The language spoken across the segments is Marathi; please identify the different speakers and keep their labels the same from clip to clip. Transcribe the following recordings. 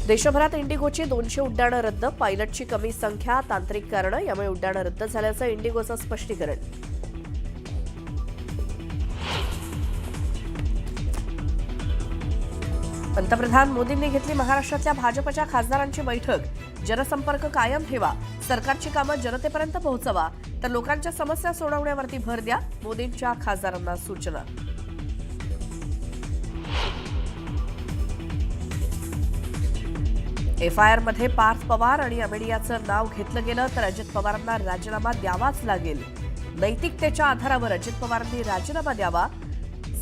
Speaker 1: देशभरात इंडिगोची 200 उड्डाणं रद्द, पायलटची कमी संख्या, तांत्रिक कारणं यामुळे उड्डाणं रद्द झाल्याचं इंडिगोचं स्पष्टीकरण. पंतप्रधान मोदींनी घेतली महाराष्ट्रातल्या भाजपच्या खासदारांची बैठक. जनसंपर्क कायम ठेवा, सरकारची कामं जनतेपर्यंत पोहोचवा, तर लोकांच्या समस्या सोडवण्यावरती भर द्या, मोदींच्या खासदारांना सूचना. एफआयआर मध्ये पार्थ पवार आणि अमेडियाचं नाव घेतलं गेलं तर अजित पवारांना राजीनामा द्यावाच लागेल. नैतिकतेच्या आधारावर अजित पवारांनी राजीनामा द्यावा,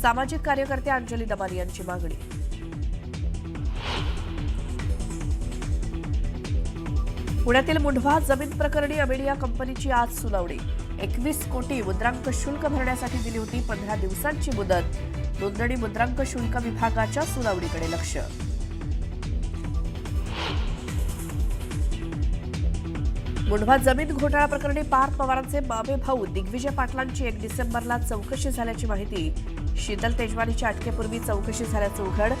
Speaker 1: सामाजिक कार्यकर्ते अंजली दमानी यांची मागणी. पुण्यातील मुंढवा जमीन प्रकरणी अमेडिया कंपनीची आज सुनावणी. 21 कोटी मुद्रांक शुल्क भरण्यासाठी दिली होती 15 दिवसांची मुदत. नोंदणी मुद्रांक शुल्क विभागाच्या सुनावणीकडे लक्ष. मुंढवा जमीन घोटाळा प्रकरणी पार्थ पवारांचे मामे भाऊ दिग्विजय पाटलांची 1 डिसेंबरला चौकशी झाल्याची माहिती. शीतल तेजवानीच्या अटकेपूर्वी चौकशी झाल्याचं उघड.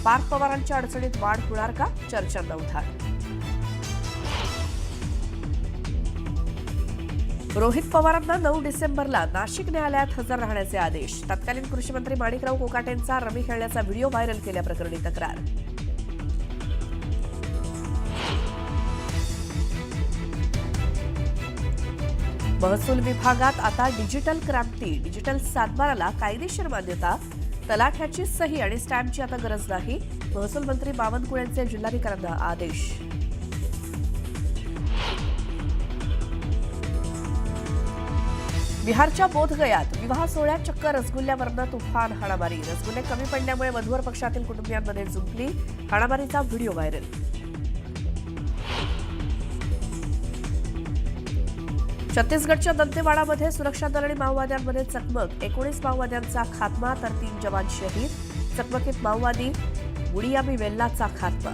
Speaker 1: पार्थ पवारांच्या अडचणीत वाढ होणार का, चर्चांना उधार. रोहित पवारांना 9 डिसेंबरला नाशिक न्यायालयात हजर राहण्याचे आदेश. तत्कालीन कृषी मंत्री माणिकराव कोकाटेंचा रमी खेळण्याचा व्हिडिओ व्हायरल केल्याप्रकरणी तक्रार. महसूल विभागात आता डिजिटल क्रांती. डिजिटल सातबाराला कायदेशीर मान्यता. तलाठ्याची सही आणि स्टॅम्पची आता गरज नाही. महसूल मंत्री बावनकुळेंचे जिल्हाधिकाऱ्यांना आदेश. बिहारच्या बोधगयात विवाह सोहळ्यात चक्क रसगुल्ल्यावरनं तुफान हाणामारी. रसगुल्ले कमी पडल्यामुळे वधूवर पक्षातील कुटुंबियांमध्ये जुंपली. हाणामारीचा व्हिडिओ व्हायरल. छत्तीसगडच्या दंतेवाडामध्ये सुरक्षा दल आणि माओवाद्यांमध्ये चकमक. 19 माओवाद्यांचा खात्मा तर 3 जवान शहीद. चकमकीत माओवादी गुडियामी वेल्लाचा खात्मा.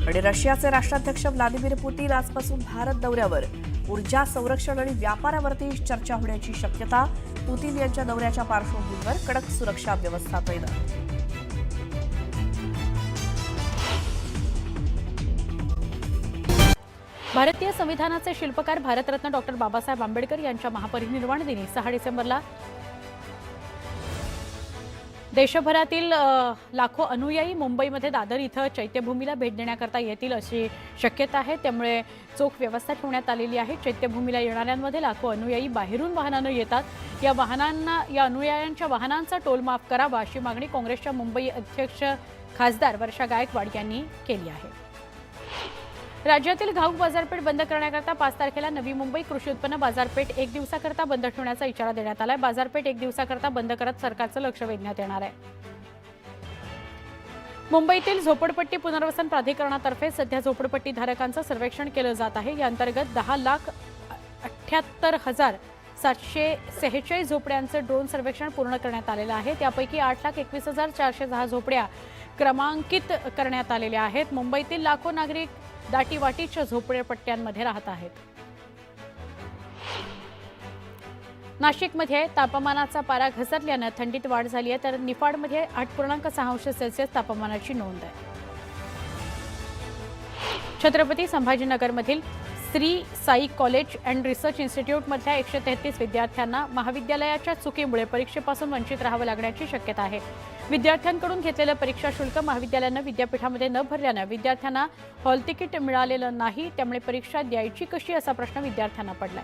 Speaker 1: आणि रशियाचे राष्ट्राध्यक्ष व्लादिमीर पुतीन आजपासून भारत दौऱ्यावर. ऊर्जा, संरक्षण आणि व्यापारावरती चर्चा होण्याची शक्यता. पुतीन यांच्या दौऱ्याच्या पार्श्वभूमीवर कडक सुरक्षा व्यवस्था तैनात.
Speaker 2: भारतीय संविधानाचे शिल्पकार भारतरत्न डॉक्टर बाबासाहेब आंबेडकर यांच्या महापरिनिर्वाण दिनी 6 डिसेंबरला देशभरातील लाखो अनुयायी मुंबईमध्ये दादर इथं चैत्यभूमीला भेट देण्याकरता येतील अशी शक्यता आहे. त्यामुळे चोख व्यवस्था ठेवण्यात आलेली आहे. चैत्यभूमीला येणाऱ्यांमध्ये लाखो अनुयायी बाहेरून वाहनानं येतात. या अनुयायांच्या वाहनांचा टोल माफ करावा अशी मागणी काँग्रेसच्या मुंबई अध्यक्ष खासदार वर्षा गायकवाड यांनी केली आहे. राज्यातील घाऊक बाजारपेठ बंद करण्याकरता 5 तारखेला नवी मुंबई कृषी उत्पन्न बाजारपेठ 1 दिवसाकरता बंद ठेवण्याचा इशारा देण्यात आलाय. बाजारपेठ 1 दिवसाकरता बंद करत सरकारचं लक्ष वेधण्यात येणार आहे. मुंबईतील झोपडपट्टी पुनर्वसन प्राधिकरणातर्फे सध्या झोपडपट्टी धारकांचं सर्वेक्षण केलं जात आहे. या अंतर्गत 10,78,746 झोपड्यांचं ड्रोन सर्वेक्षण पूर्ण करण्यात आलेलं आहे. त्यापैकी 8,21,410 झोपड्या क्रमांकित करण्यात आलेल्या आहेत. मुंबईतील लाखो नागरिक दाटीवाटीच्या झोपडपट्ट्यांमध्ये राहत आहेत. नाशिकमध्ये तापमानाचा पारा घसरल्यानं थंडीत वाढ झाली आहे, तर निफाडमध्ये 8.6 अंश सेल्सिअस तापमानाची नोंद आहे. छत्रपती संभाजीनगरमधील Shri Sai college and research इन्स्टिट्यूटमधल्या 133 विद्यार्थ्यांना महाविद्यालयाच्या चुकीमुळे परीक्षेपासून वंचित राहावं लागण्याची शक्यता आहे. विद्यार्थ्यांकडून घेतलेलं परीक्षा शुल्क महाविद्यालयानं विद्यापीठामध्ये न भरल्यानं विद्यार्थ्यांना हॉल तिकीट मिळालेलं नाही. त्यामुळे परीक्षा द्यायची कशी असा प्रश्न विद्यार्थ्यांना पडलाय.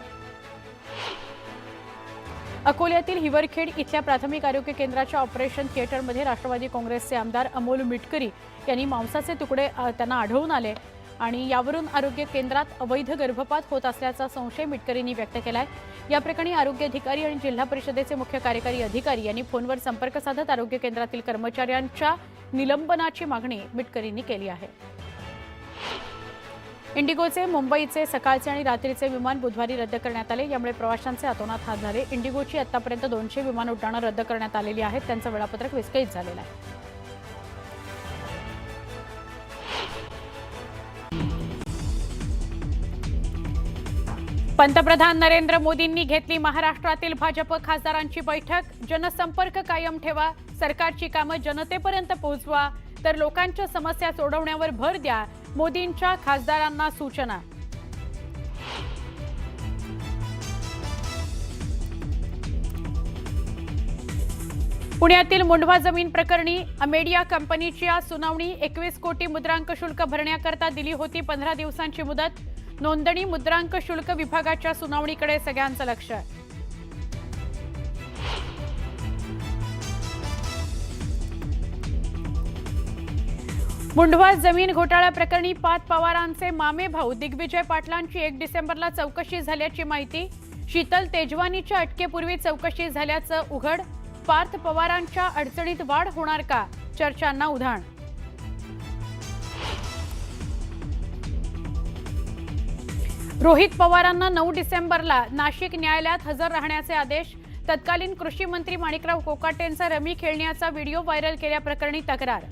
Speaker 2: अकोल्यातील हिवरखेड इथल्या प्राथमिक आरोग्य केंद्राच्या ऑपरेशन थिएटरमध्ये राष्ट्रवादी काँग्रेसचे आमदार अमोल मिटकरी यांनी मांसाचे तुकडे त्यांना आढळून आले आणि यावरून आरोग्य केंद्रात अवैध गर्भपात होत असल्याचा संशय मिटकरींनी व्यक्त केलाय. या प्रकरणी आरोग्य अधिकारी आणि जिल्हा परिषदेचे मुख्य कार्यकारी अधिकारी यांनी फोनवर संपर्क साधत आरोग्य केंद्रातील कर्मचाऱ्यांच्या निलंबनाची मागणी मिटकरींनी केली आहे. इंडिगोचे मुंबईचे सकाळचे आणि रात्रीचे विमान बुधवारी रद्द करण्यात आले. यामुळे प्रवाशांचे अतोनात हाल झाले. इंडिगोची आतापर्यंत 200 विमान उड्डाणं रद्द करण्यात आलेली आहेत. त्यांचं वेळापत्रक विस्कळीत झालेलं आहे. पंतप्रधान नरेंद्र मोदींनी घेतली महाराष्ट्रातील भाजप खासदारांची बैठक. जनसंपर्क कायम ठेवा, सरकारची कामं जनतेपर्यंत पोहोचवा, तर लोकांच्या समस्या सोडवण्यावर भर द्या, मोदींच्या खासदारांना सूचना. पुण्यातील मुंढवा जमीन प्रकरणी अमेडिया कंपनीची आज सुनावणी. 21 कोटी मुद्रांक शुल्क भरण्याकरता दिली होती 15 दिवसांची मुदत. नोंदणी मुद्रांक शुल्क विभागाच्या सुनावणीकडे सगळ्यांचं लक्ष. मुंढवा जमीन घोटाळा प्रकरणी पार्थ पवारांचे मामे भाऊ दिग्विजय पाटलांची 1 डिसेंबरला चौकशी झाल्याची माहिती. शीतल तेजवानीच्या अटकेपूर्वी चौकशी झाल्याचं उघड. पार्थ पवारांच्या अडचणीत वाढ होणार का, चर्चांना उधाण. रोहित पवारांना 9 डिसेंबरला नाशिक न्यायालयात हजर राहण्याचे आदेश. तत्कालीन कृषी मंत्री माणिकराव कोकाटेंचा रमी खेळण्याचा व्हिडिओ व्हायरल केल्याप्रकरणी तक्रार.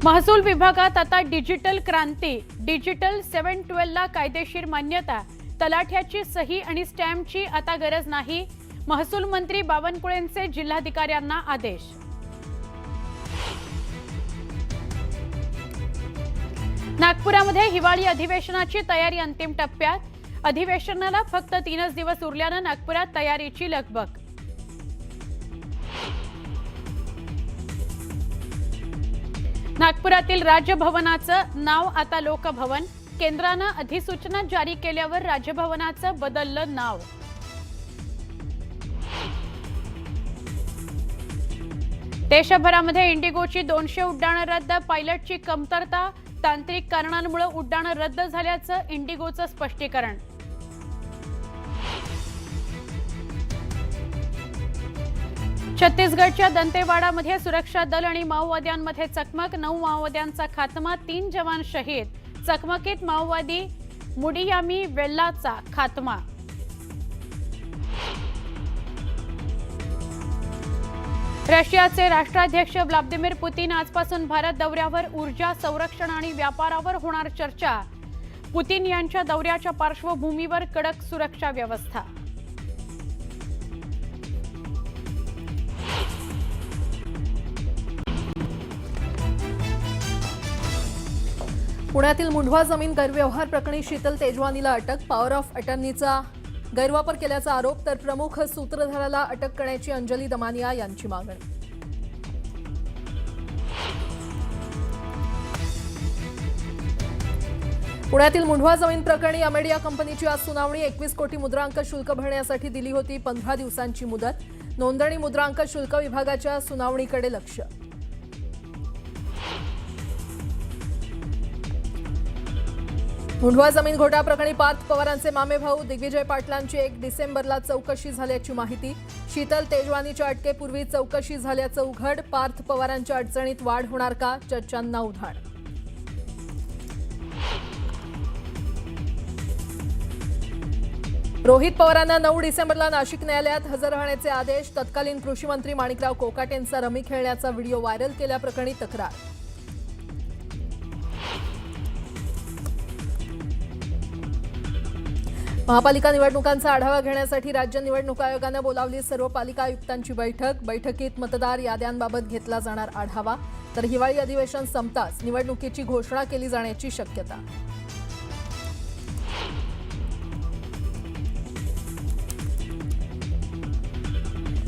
Speaker 2: महसूल विभागात आता डिजिटल क्रांती. डिजिटल 712 ला कायदेशीर मान्यता. तलाठ्याची सही आणि स्टॅम्पची आता गरज नाही. महसूल मंत्री बावनकुळेंचे जिल्हाधिकाऱ्यांना आदेश. नागपुरामध्ये हिवाळी अधिवेशनाची तयारी अंतिम टप्प्यात. अधिवेशनाला फक्त 3च दिवस उरल्यानं नागपुरात तयारीची लगबग. नागपुरातील राजभवनाचं नाव आता लोकभवन. केंद्रानं अधिसूचना जारी केल्यावर राजभवनाचं बदललं नाव. देशभरामध्ये इंडिगोची 200 उड्डाणं रद्द. पायलटची कमतरता, तांत्रिक कारणांमुळे उड्डाणं रद्द झाल्याचं इंडिगोचं स्पष्टीकरण. छत्तीसगडच्या दंतेवाडामध्ये सुरक्षा दल आणि माओवाद्यांमध्ये चकमक. 9 माओवाद्यांचा खात्मा, 3 जवान शहीद. चकमकीत माओवादी मुडियामी वेल्लाचा खात्मा. रशियाचे राष्ट्राध्यक्ष व्लादिमीर पुतीन आजपासून भारत दौऱ्यावर. ऊर्जा, संरक्षण आणि व्यापारावर होणार चर्चा. पुतीन यांच्या दौऱ्याच्या पार्श्वभूमीवर कडक सुरक्षा व्यवस्था.
Speaker 3: पुण्यातील मुंढवा जमीन गैरव्यवहार प्रकरणी शीतल तेजवानीला अटक. पॉवर ऑफ अटर्नीचा गैरवापर केल्याचा आरोप, तर प्रमुख सूत्रधाराला अटक करण्याची अंजली दमानिया यांची मागणी. पुण्यातील मुंढवा जमीन प्रकरणी अमेडिया कंपनीची आज सुनावणी. 21 कोटी मुद्रांक शुल्क भरण्यासाठी दिली होती 15 दिवसांची मुदत. नोंदणी मुद्रांक शुल्क विभागाच्या सुनावणीकडे लक्ष. मुंढवा जमीन घोटाळा प्रकरणी पार्थ पवारांचे मामे भाऊ दिग्विजय पाटलांची 1 डिसेंबरला चौकशी झाल्याची माहिती. शीतल तेजवानीच्या अटकेपूर्वी चौकशी झाल्याचं उघड. पार्थ पवारांच्या अडचणीत वाढ होणार का, चर्चांना उधाण. रोहित पवारांना 9 डिसेंबरला नाशिक न्यायालयात हजर राहण्याचे आदेश. तत्कालीन कृषी मंत्री माणिकराव कोकाटेंचा रमी खेळण्याचा व्हिडिओ व्हायरल केल्याप्रकरणी तक्रार. महापालिका निवडणुकांचा आढावा घेण्यासाठी राज्य निवडणूक आयोगानं बोलावली सर्व पालिका आयुक्तांची बैठक. बैठकीत मतदार याद्यांबाबत घेतला जाणार आढावा. तर हिवाळी अधिवेशन संपताच निवडणुकीची घोषणा केली जाण्याची शक्यता.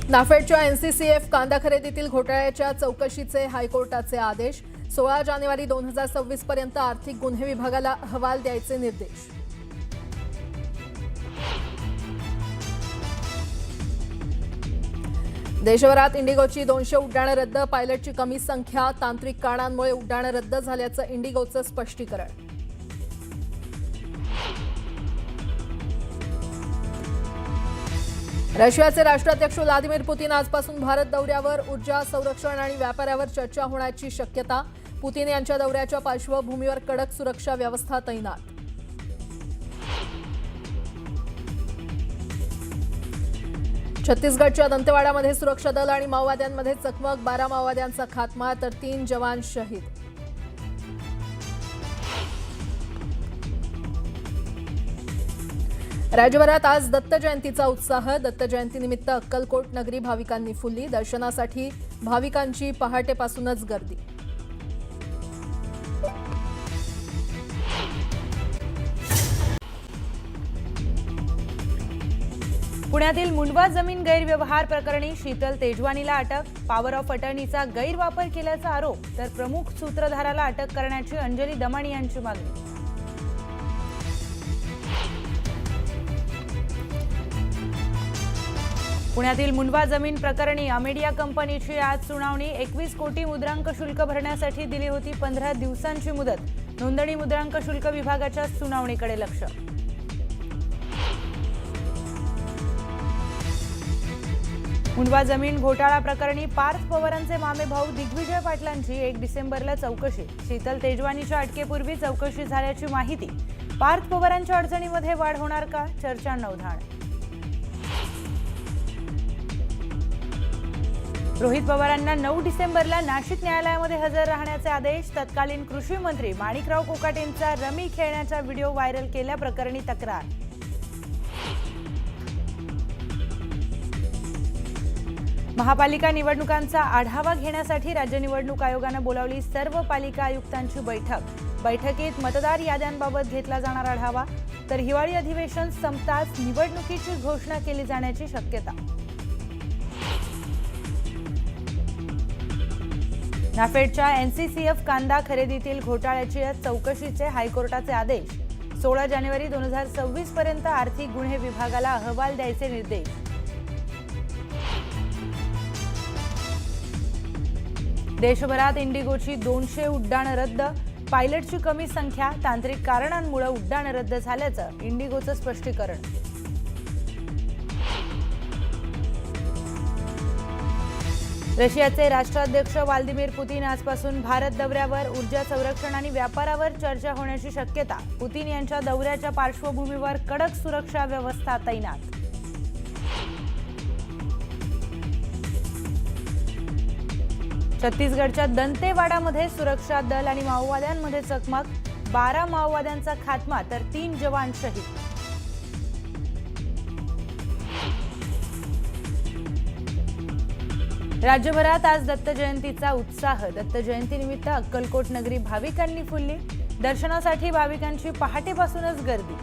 Speaker 3: नाफेडच्या एनसीसीएफ कांदा खरेदीतील घोटाळ्याच्या चौकशीचे हायकोर्टाचे आदेश. 16 जानेवारी 2026 पर्यंत आर्थिक गुन्हे विभागाला अहवाल द्यायचे निर्देश. देशभरात इंडिगोची 200 उड्डाणं रद्द. पायलटची कमी संख्या, तांत्रिक कारणांमुळे उड्डाणं रद्द झाल्याचं इंडिगोचं स्पष्टीकरण. रशियाचे राष्ट्राध्यक्ष व्लादिमीर पुतीन आजपासून भारत दौऱ्यावर. ऊर्जा, संरक्षण आणि व्यापारावर चर्चा होण्याची शक्यता. पुतीन यांच्या दौऱ्याच्या पार्श्वभूमीवर कडक सुरक्षा व्यवस्था तैनात. छत्तीसगडच्या दंतेवाडामध्ये सुरक्षा दल आणि माओवाद्यांमध्ये चकमक, 12 माओवाद्यांचा खात्मा तर 3 जवान शहीद. राज्यभरात आज दत्त जयंतीचा उत्साह. दत्त जयंतीनिमित्त अक्कलकोट नगरी भाविकांनी फुलली. दर्शनासाठी भाविकांची पहाटेपासूनच गर्दी.
Speaker 4: पुण्यातील मुंडवा जमीन गैरव्यवहार प्रकरणी शीतल तेजवानीला अटक. पॉवर ऑफ अटर्नीचा गैरवापर केल्याचा आरोप तर प्रमुख सूत्रधाराला अटक करण्याची अंजली दमाणी यांची मागणी. पुण्यातील मुंडवा जमीन प्रकरणी अमेडिया कंपनीची आज सुनावणी. 21 कोटी मुद्रांक शुल्क भरण्यासाठी दिली होती 15 दिवसांची मुदत. नोंदणी मुद्रांक शुल्क विभागाच्या सुनावणीकडे लक्ष. मुंडवा जमीन घोटाळा प्रकरणी पार्थ पवारांचे मामे भाऊ दिग्विजय पाटलांची 1 डिसेंबरला चौकशी. शीतल तेजवानीच्या अटकेपूर्वी चौकशी झाल्याची माहिती. पार्थ पवारांच्या अडचणीमध्ये वाढ होणार का? चर्चांना उधाण. रोहित पवारांना 9 डिसेंबरला नाशिक न्यायालयामध्ये हजर राहण्याचे आदेश. तत्कालीन कृषी मंत्री माणिकराव कोकाटेंचा रमी खेळण्याचा व्हिडिओ व्हायरल केल्याप्रकरणी तक्रार. महापालिका निवडणुकांचा आढावा घेण्यासाठी राज्य निवडणूक आयोगाने बोलावली सर्व पालिका आयुक्तांची बैठक. बैठकीत मतदार याद्यांबाबत घेतला जाणार आढावा तर हिवाळी अधिवेशन संपताच निवडणुकीची घोषणा केली जाण्याची शक्यता. नाफेडच्या एनसीसीएफ कांदा खरेदीतील घोटाळ्याची चौकशीचे हायकोर्टाचे आदेश. 16 जानेवारी 2026 पर्यंत आर्थिक गुन्हे विभागाला अहवाल द्यायचे निर्देश. देशभरात इंडिगोची 200 उड्डाणं रद्द. पायलटची कमी संख्या, तांत्रिक कारणांमुळे उड्डाणं रद्द झाल्याचं इंडिगोचं स्पष्टीकरण. रशियाचे राष्ट्राध्यक्ष व्लादिमीर पुतीन आजपासून भारत दौऱ्यावर. ऊर्जा, संरक्षण आणि व्यापारावर चर्चा होण्याची शक्यता. पुतीन यांच्या दौऱ्याच्या पार्श्वभूमीवर कडक सुरक्षा व्यवस्था तैनात. छत्तीसगडच्या दंतेवाडामध्ये सुरक्षा दल आणि माओवाद्यांमध्ये चकमक. 12 माओवाद्यांचा खात्मा तर 3 जवान शहीद. राज्यभरात आज दत्त जयंतीचा उत्साह. दत्त जयंतीनिमित्त अक्कलकोट नगरी भाविकांनी फुलली. दर्शनासाठी भाविकांची पहाटेपासूनच गर्दी.